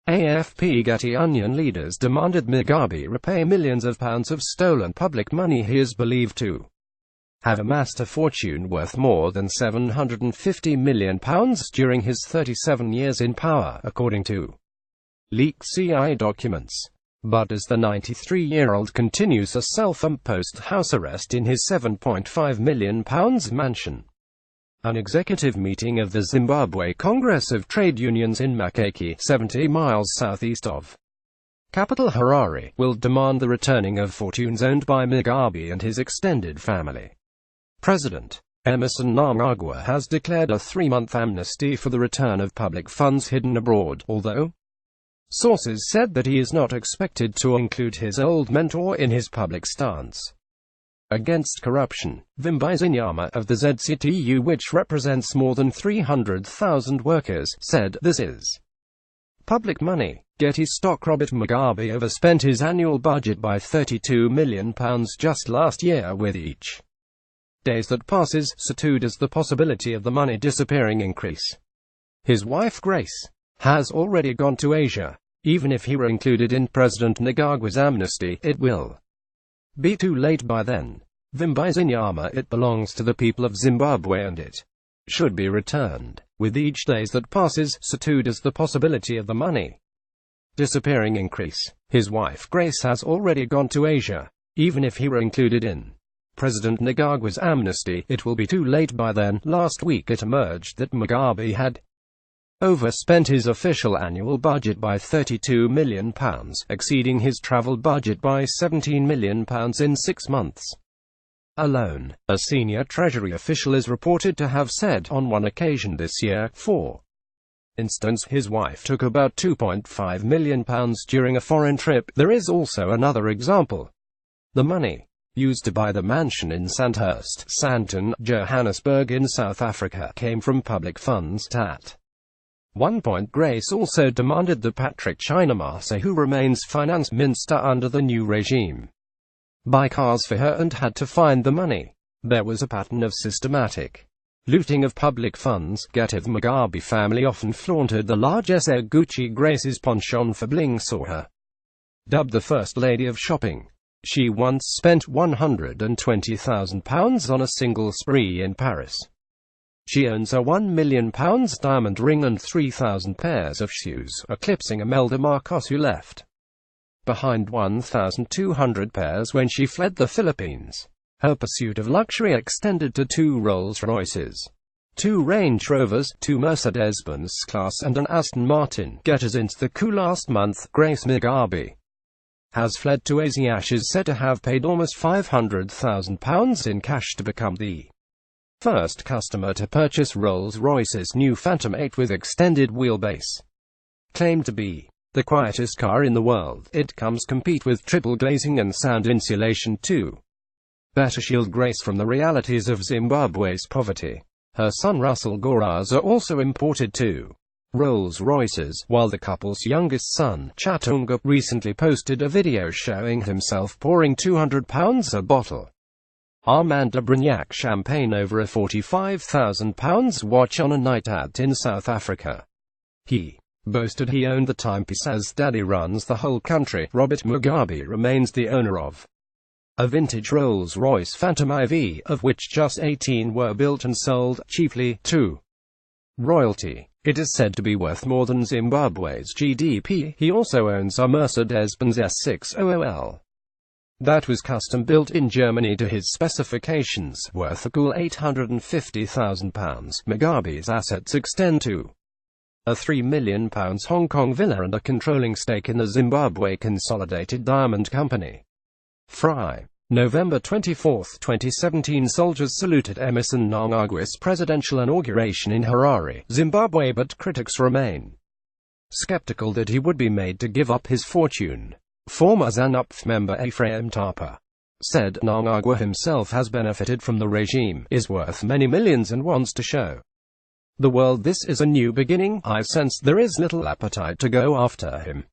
AFP Getty Onion leaders demanded Mugabe repay millions of pounds of stolen public money he is believed to have amassed a fortune worth more than £750 million during his 37 years in power, according to leaked CIA documents. But as the 93-year-old continues a self-imposed house arrest in his £7.5 million mansion. An executive meeting of the Zimbabwe Congress of Trade Unions in Makeke, 70 miles southeast of capital Harare, will demand the returning of fortunes owned by Mugabe and his extended family. President Emmerson Mnangagwa has declared a 3-month amnesty for the return of public funds hidden abroad, although sources said that he is not expected to include his old mentor in his public stance against corruption. Zimbabwe of the ZCTU, which represents more than 300,000 workers, said, "This is public money." Getty stock Robert Mugabe overspent his annual budget by £32 million just last year, with each days that passes, so does the possibility of the money disappearing increase. His wife Grace has already gone to Asia. Even if he were included in President Mnangagwa's amnesty, it will be too late by then. Zimbabwe, it belongs to the people of Zimbabwe and it should be returned. With each day that passes, so does the possibility of the money disappearing increase. His wife Grace has already gone to Asia. Even if he were included in President Mnangagwa's amnesty, it will be too late by then. Last week it emerged that Mugabe had overspent his official annual budget by £32 million, exceeding his travel budget by £17 million in 6 months alone. A senior Treasury official is reported to have said on one occasion this year, for instance, his wife took about £2.5 million during a foreign trip. There is also another example. The money used to buy the mansion in Sandhurst, Sandton, Johannesburg in South Africa, came from public funds. At one point Grace also demanded that Patrick Chinamasa, who remains finance minister under the new regime, buy cars for her and had to find the money. There was a pattern of systematic looting of public funds. Getty: the Mugabe family often flaunted the large Gucci Grace's penchant for bling saw her dubbed the First Lady of Shopping. She once spent £120,000 on a single spree in Paris. She owns a £1 million diamond ring and 3,000 pairs of shoes, eclipsing Imelda Marcos, who left behind 1,200 pairs when she fled the Philippines. Her pursuit of luxury extended to 2 Rolls-Royces, 2 Range Rovers, 2 Mercedes-Benz class and an Aston Martin. Getter's into the coup last month. Grace Mugabe has fled to Asia. She is said to have paid almost £500,000 in cash to become the first customer to purchase Rolls-Royce's new Phantom 8 with extended wheelbase. Claimed to be the quietest car in the world, it comes compete with triple glazing and sound insulation to better shield Grace from the realities of Zimbabwe's poverty. Her son Russell Goraza also imported 2 Rolls-Royces, while the couple's youngest son, Chatunga, recently posted a video showing himself pouring £200 a bottle Armand de Brignac champagne over a £45,000 watch on a night out in South Africa. He boasted he owned the timepiece as Daddy runs the whole country. Robert Mugabe remains the owner of a vintage Rolls-Royce Phantom IV, of which just 18 were built and sold, chiefly to royalty. It is said to be worth more than Zimbabwe's GDP. He also owns a Mercedes-Benz S600L that was custom-built in Germany to his specifications, worth a cool £850,000. Mugabe's assets extend to a £3 million Hong Kong villa and a controlling stake in the Zimbabwe Consolidated Diamond Company. November 24, 2017. Soldiers saluted Emmerson Mnangagwa's presidential inauguration in Harare, Zimbabwe, but critics remain skeptical that he would be made to give up his fortune. Former ZANU-PF member Ephraim Tapa said Mnangagwa himself has benefited from the regime, is worth many millions and wants to show the world this is a new beginning. I sense there is little appetite to go after him.